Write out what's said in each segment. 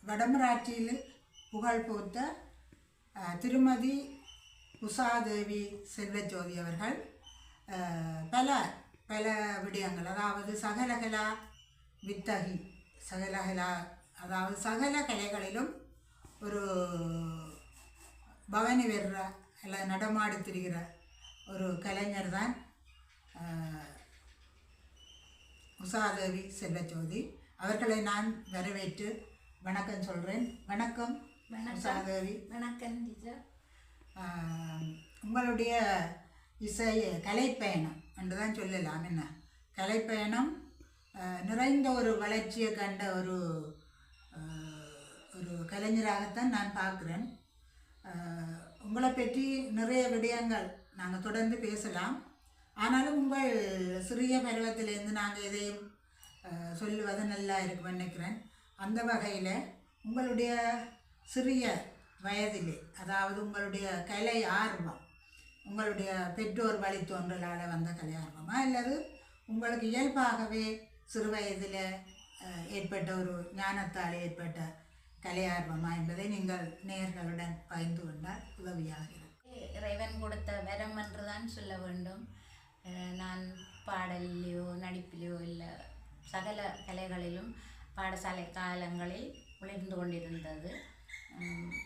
வடமராட்சியில் புகழ் போத்த திருமதி உஷாதேவி செல்வஜோதி அவர்கள் பல பல விடயங்கள், அதாவது சகலகலா வித்தகி, சகலகலா அதாவது சகல கலைகளிலும் ஒரு பவனி வெற அல்ல நடமாடி திரிகிற ஒரு கலைஞர் தான் உஷாதேவி செல்வஜோதி அவர்களை நான் வரவேற்று வணக்கம் சொல்கிறேன். வணக்கம் உஷாதேவி. வணக்கம் டீச்சர். உங்களுடைய இசை கலைப்பயணம் என்று தான் சொல்லலாம். என்ன கலைப்பயணம் நிறைந்த ஒரு வளர்ச்சியை கண்ட ஒரு ஒரு கலைஞராகத்தான் நான் பார்க்குறேன். உங்களை பற்றி நிறைய விடயங்கள் நாங்கள் தொடர்ந்து பேசலாம். ஆனாலும் உங்கள் சிறிய பருவத்திலேருந்து நாங்கள் எதையும் சொல்லுவது நல்லா இருக்குன்னு நினைக்கிறேன். அந்த வகையில் உங்களுடைய சிறிய வயதிலே, அதாவது உங்களுடைய கலை ஆர்வம் உங்களுடைய பெற்றோர் வழித்தோன்றலால் வந்த கலை ஆர்வமா அல்லது உங்களுக்கு இயல்பாகவே சிறு வயதில் ஏற்பட்ட ஒரு ஞானத்தால் ஏற்பட்ட கலை ஆர்வமா என்பதை நீங்கள் நேயர்களுடன் பகிர்ந்து கொண்டால் உதவியாக இருக்கும். இறைவன் கொடுத்த வரம் என்று தான் சொல்ல வேண்டும். நான் பாடலிலோ நடிப்பிலோ இல்லை சகல கலைகளிலும் பாடசாலை காலங்களில் உழைந்து கொண்டிருந்தது.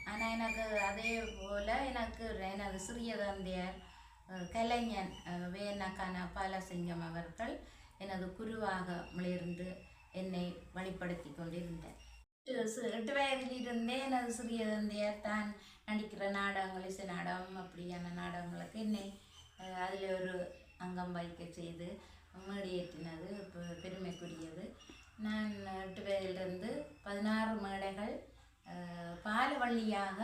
ஆனால் எனக்கு அதே போல் எனது சிறிய தந்தையார் கலைஞன் வேணக்கான பாலசிங்கம் அவர்கள் எனது குருவாக மிளிர்ந்து என்னை வழிப்படுத்தி கொண்டிருந்தார். 8 வயதிலிருந்தே எனது சிறிய தந்தையார் தான் நடிக்கிற நாடகங்கள், இசை நாடகம் அப்படியான நாடகங்களுக்கு என்னை அதில் ஒரு அங்கம் வகிக்க செய்து மேடையேற்றினது பெருமைக்குரியது. நான் 8 வயதிலிருந்து 16 மேடைகள் பாலவள்ளியாக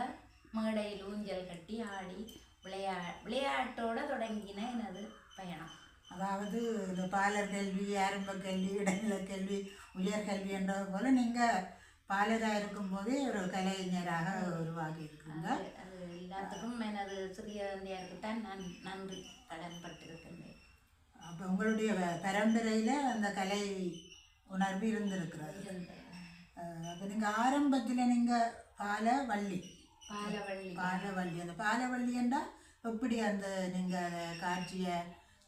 மேடையில் ஊஞ்சல் கட்டி ஆடி விளையாட்டோடு தொடங்கின எனது பயணம். அதாவது இந்த பாலர் கல்வி, ஆரம்ப கல்வி, இடைநிலை கல்வி, உயர்கல்வி என்றது போல் நீங்கள் பாலராக இருக்கும்போதே ஒரு கலைஞராக உருவாகி இருக்குங்க. அது எல்லாத்துக்கும் எனது சிறிய தந்தையாருக்குத்தான் நான் நன்றி கடன் பட்டிருக்கின்றேன். அப்போ உங்களுடைய பரம்பரையில் அந்த கலை உணர்வு இருந்திருக்கிறது. அப்போ நீங்கள் ஆரம்பத்தில் நீங்கள் பாலவள்ளி அந்த பாலவள்ளி என்றால் எப்படி அந்த நீங்கள் காட்சியை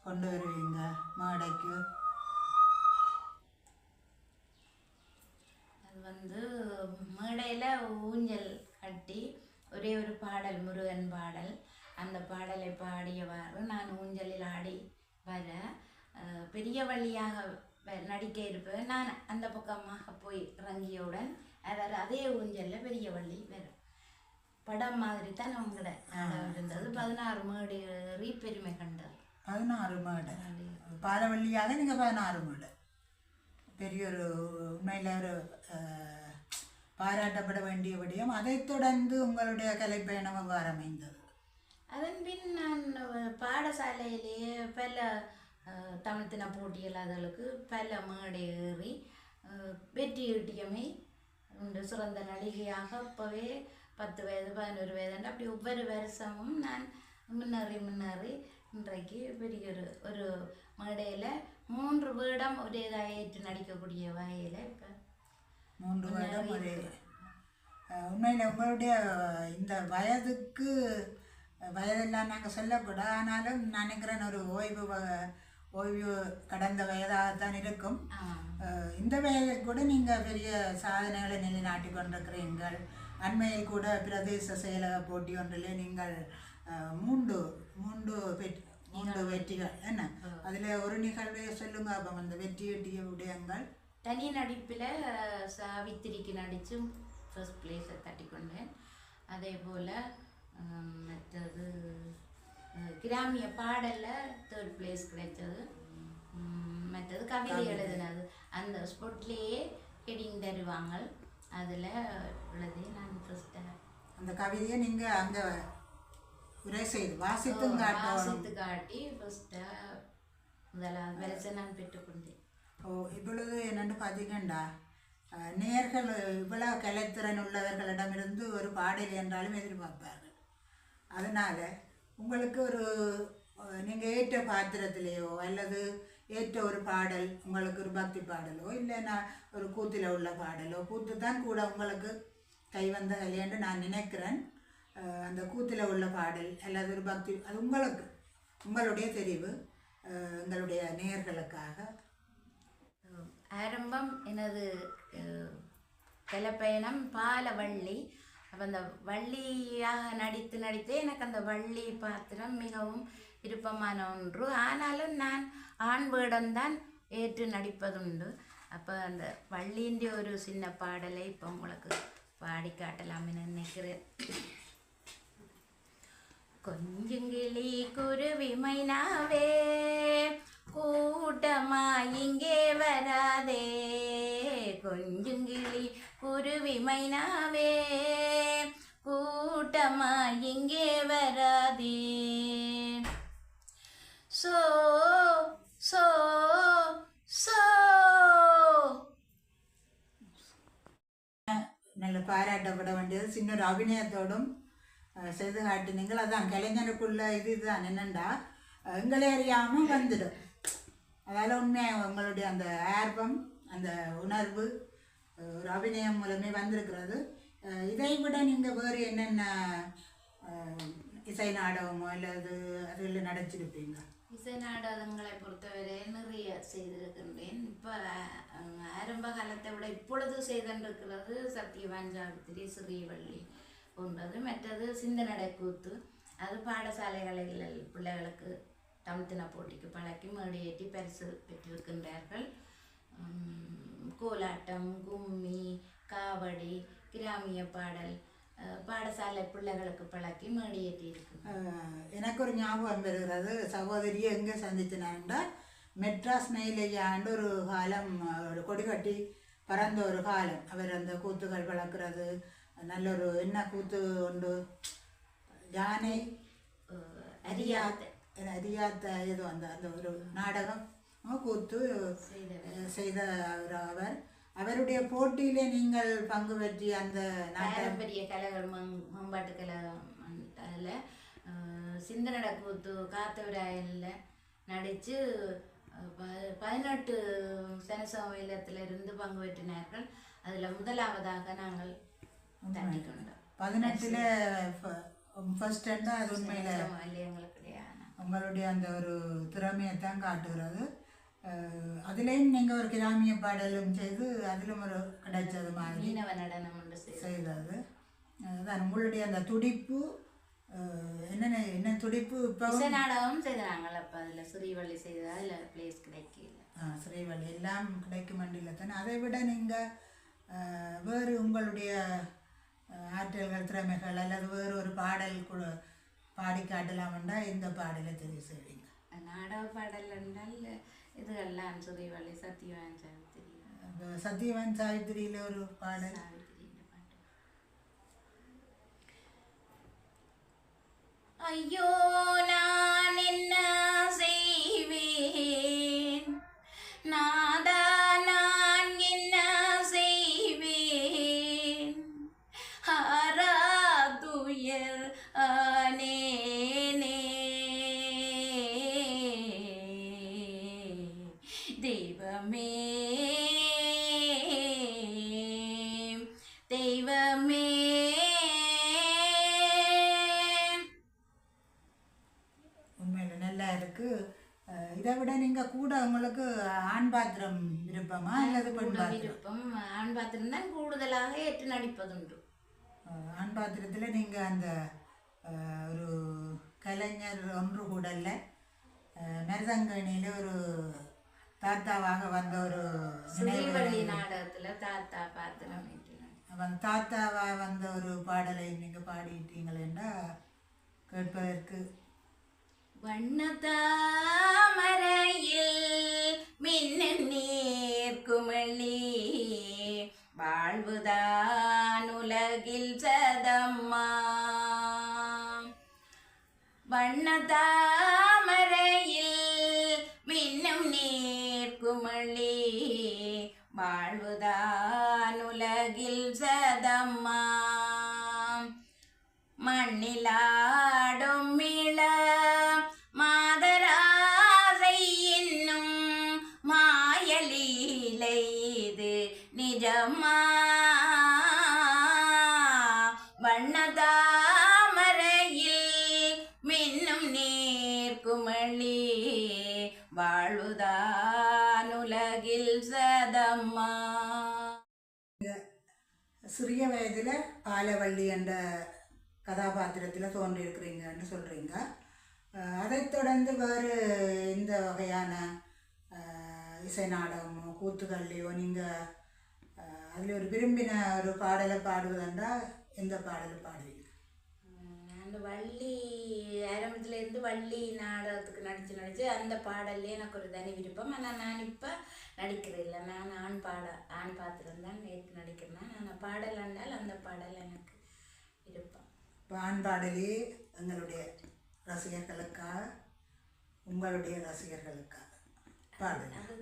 கொண்டு வருவீங்க மேடைக்கு? அது மேடையில் ஊஞ்சல் கட்டி ஒரே ஒரு பாடல், முருகன் பாடல், அந்த பாடலை பாடியவாறு நான் ஊஞ்சலில் ஆடி வர பெரிய வழியாக நடிக்க இருப்பேன். நான் அந்த பக்கமாக போய் இறங்கியவுடன் அவர் அதே ஊஞ்சலில் பெரிய வள்ளி வரும். படம் மாதிரி தான் அவங்களோட இருந்தது. 16 மேடை ஏறி பெருமை கண்டது. 16 மேடை பாலவள்ளியாக நீங்கள் 16 மேடை பெரிய ஒரு உண்மையில் ஒரு பாராட்டப்பட வேண்டிய விடயம். அதைத் தொடர்ந்து உங்களுடைய கலைப்பயணம் எவ்வாறு அமைந்தது? அதன் பின் நான் பாடசாலையிலேயே பல தமிழ் தின போட்டிகள் அதுகளுக்கு பல மேடை ஏறி வெற்றி ஈட்டியமை உண்டு. சிறந்த நடிகையாக அப்போவே 10 வயது 11 வயது அப்படி ஒவ்வொரு வருஷமும் நான் முன்னேறி இன்றைக்கு பெரிய ஒரு மேடையில் 3 வேடம் ஒரேதாக ஏற்று நடிக்கக்கூடிய வகையில் இப்போ 3 வேடம் ஒரே. உண்மையில் உங்களுடைய இந்த வயதெல்லாம் நாங்கள் சொல்லக்கூடாது. ஆனாலும் நினைக்கிறேன் ஒரு ஓய்வு கடந்த வயதாகத்தான் இருக்கும். இந்த வயதில் கூட நீங்கள் பெரிய சாதனைகளை நிலைநாட்டி கொண்டிருக்கிறீர்கள். அண்மையில் கூட பிரதேச செயலக போட்டி ஒன்றிலே நீங்கள் 3 வெற்றிகள் என்ன, அதில் ஒரு நிகழ்வை சொல்லுங்க. அப்போ அந்த வெற்றி வெட்டிய விடயங்கள். தனி நடிப்பில் சாவித்திரிக்கு நடித்து ஃபர்ஸ்ட் பிளேஸை தட்டி கொண்டேன். அதே போல் மற்றது கிராமிய பாடலில் 3rd பிளேஸ் கிடைச்சது. மற்றது கவிதை எழுதினது அந்த ஸ்போர்ட்லேயே ஹெடிங் தருவாங்க, அதில் எழுதி நான் ஃபர்ஸ்ட்டாக அந்த கவிதையை நீங்கள் அங்கே உரை செய்து வாசித்து காட்டி ஃபர்ஸ்ட்டாக முதலாவது பரிசை நான் பெற்றுக்கொண்டேன். இப்பொழுது என்னென்னு பார்த்தீங்கன்னா நேயர்கள் இவ்வளோ கலைத்திறன் உள்ளவர்களிடமிருந்து ஒரு பாடல் என்றாலும் எதிர்பார்ப்பார்கள். அதனால் உங்களுக்கு ஒரு நீங்கள் ஏற்ற பாத்திரத்திலேயோ அல்லது ஏற்ற ஒரு பாடல், உங்களுக்கு ஒரு பக்தி பாடலோ இல்லைன்னா ஒரு கூத்தில் உள்ள பாடலோ, கூத்து தான் கூட உங்களுக்கு கைவந்த கலையாண்டு நான் நினைக்கிறேன். அந்த கூத்தில் உள்ள பாடல் அல்லது ஒரு பக்தி, அது உங்களுக்கு உங்களுடைய தெரிவு, எங்களுடைய நேயர்களுக்காக. ஆரம்பம் எனது கலைப்பயணம் பாலவள்ளி. அப்போ அந்த வள்ளியாக நடித்து எனக்கு அந்த வள்ளி பாத்திரம் மிகவும் விருப்பமான ஒன்று. ஆனாலும் நான் ஆண் வேடம்தான் ஏற்று நடிப்பதுண்டு. அப்போ அந்த வள்ளின்ற ஒரு சின்ன பாடலை இப்போ உங்களுக்கு பாடி காட்டலாம்னு நினைக்கிறேன். கொஞ்சங்கிளி குருவி மைனாவே கூட்டமா இங்கே வராதே, கொஞ்சங்கிளி குருவி மைனாவே கூட்டமா இங்கே வராதே, சோ சோ சோ. நல்ல பாராட்டப்பட வேண்டியது. சின்ன ஒரு அபிநயத்தோடும் செய்து காட்டினீங்கள். அதான் கலைஞருக்குள்ள இதுதான் என்னென்னா எங்களை அறியாமல் வந்துடும். அதால் உண்மையாக உங்களுடைய அந்த ஆர்வம், அந்த உணர்வு ஒரு அபிநயம் மூலமே வந்திருக்கிறது. இதை விட நீங்கள் வேறு என்னென்ன இசை நாடகமோ அல்லது அதில் நடிச்சிருப்பீங்க? இசை நாடகங்களை பொறுத்தவரை நிறைய செய்திருக்கின்றேன். இப்போ ஆரம்ப காலத்தை விட இப்பொழுது செய்திருக்கிறது சத்தியவான் சாவித்திரி, ஸ்ரீவள்ளி போன்றது. மற்றது சிந்தநடை கூத்து, அது பாடசாலைகளில் பிள்ளைகளுக்கு தமிழ்த்தின போட்டிக்கு பழக்கி மேடியேற்றி பரிசு பெற்றிருக்கின்றார்கள். கோலாட்டம், கும்மி, காவடி, கிராமிய பாடல் பாடசாலை பிள்ளைகளுக்கு பழக்கி மேடியேற்றி இருக்கு. எனக்கு ஒரு ஞாபகம் வருகிறது. சகோதரியை எங்கே சந்திச்சினாண்டா மெட்ராஸ் நெய்லையாண்டு ஒரு காலம் ஒரு கொடி கட்டி பறந்த ஒரு காலம். அவர் அந்த கூத்துகள் வளர்க்குறது நல்ல ஒரு என்ன கூத்து உண்டு, யானை அறியாத்த ஏதோ அந்த அந்த ஒரு நாடகம் கூத்து செய்த அவர். அவருடைய போட்டியிலே நீங்கள் பங்கு பெற்றி அந்த பாரம்பரிய கலைகள் மேம்பாட்டு கழகம் அதில் சிந்தனட கூத்து காத்தவராயனில் நடித்து 18 சனசமயத்திலிருந்து பங்கு பெற்றினார்கள். அதில் முதலாவதாக நாங்கள் தண்ணி கொண்டோம். 18ல் ஃபர்ஸ்ட் அது உண்மையில் உங்களுடைய அந்த ஒரு திறமையை தான் காட்டுகிறது. அதுலேயும் நீங்கள் ஒரு கிராமிய பாடலும் செய்து அதிலும் ஒரு கிடைச்சது மாதிரி நடனம் செய்தது. அதான் உங்களுடைய அந்த துடிப்பு என்ன துடிப்பு. இப்போ நாடகம் செய்த நாங்கள் அப்போ அதில் ஸ்ரீவள்ளி செய்தது, அதில் பிளேஸ் கிடைக்கல. ஸ்ரீவள்ளி எல்லாம் கிடைக்கும் மண்டியில் தானே. அதை விட நீங்கள் வேறு உங்களுடைய ஆற்றல்கள், திறமைகள் அல்லது வேறு ஒரு பாடல் கூட பாடி காட்டலாம்னா இந்த பாடலை தெரிவு செய்வீங்க? நாடக பாடல் என்றால் இதுகெல்லாம் ஸ்ரீவள்ளி, சத்தியவான் சாவித்திரி. சத்தியவான் சாவித்திரியில் ஒரு பாடல். ஐயோ நான் என்ன செய்வேன், நாதா நான் என்ன செய்வேன், ஆராதுயர் ஆனேனே, தெய்வமே தெய்வமே. உண்மையில நல்லா இருக்கு. இதை விட நீங்கள் கூட உங்களுக்கு ஆண் பாத்திரம் விருப்பமா அல்லது பெண் பாத்திரம்? விருப்பம் ஆண் பாத்திரம் தான் கூடுதலாக ஏற்று நடிப்பதுண்டு. ஆண் பாத்திரத்தில் நீங்கள் அந்த ஒரு கலைஞர் ஒன்று கூடல்ல மருதங்கணியில் ஒரு தாத்தாவாக வந்த ஒரு ஸ்ரீவள்ளி நாடகத்தில் தாத்தா பாத்திரம் அவன் தாத்தாவாக வந்த ஒரு பாடலை நீங்கள் பாடிட்டீங்களேண்டா கேட்பதற்கு. வண்ணத்தாமரையில் மின்னும் நீர் குமிழி, வாழ்வுதான் உலகில் சதம்மா, வண்ணத்தாமரையில் மின்னும் நீர் குமிழி, வாழ்வுதான் உலகில் சதம்மா, மண்ணிலாடும் இள மாதராசை என்னும் மாயலீலை இது நிஜமா, வண்ணதாமரையில் மின்னும் நேர்குமளி வாழ்வுதான் உலகில் சதம்மா. சிறிய வயதில் பாலவள்ளி என்ற கதாபாத்திரத்தில் தோன்றியிருக்கிறீங்கன்னு சொல்கிறீங்க. அதைத் தொடர்ந்து வேறு எந்த வகையான இசை நாடகமோ கூத்துக்கள்லையோ நீங்கள் அதில் ஒரு விரும்பின ஒரு பாடலை பாடுவதென்றால் எந்த பாடலை பாடுவீங்க? அந்த வள்ளி ஆரம்பத்துலேருந்து வள்ளி நாடகத்துக்கு நடித்து அந்த பாடல்லே எனக்கு ஒரு தனி விருப்பம். ஆனால் நான் இப்போ நடிக்கிறேன் இல்லை, நான் ஆண் பாத்திரம் தான் நேற்று நடிக்கிறேன். நான் பாடல் என்றால் அந்த பாடல் எனக்கு விருப்பம். இப்போ ஆண் பாடலே எங்களுடைய ரசிகர்களுக்காக, உங்களுடைய ரசிகர்களுக்காக பாடல். அது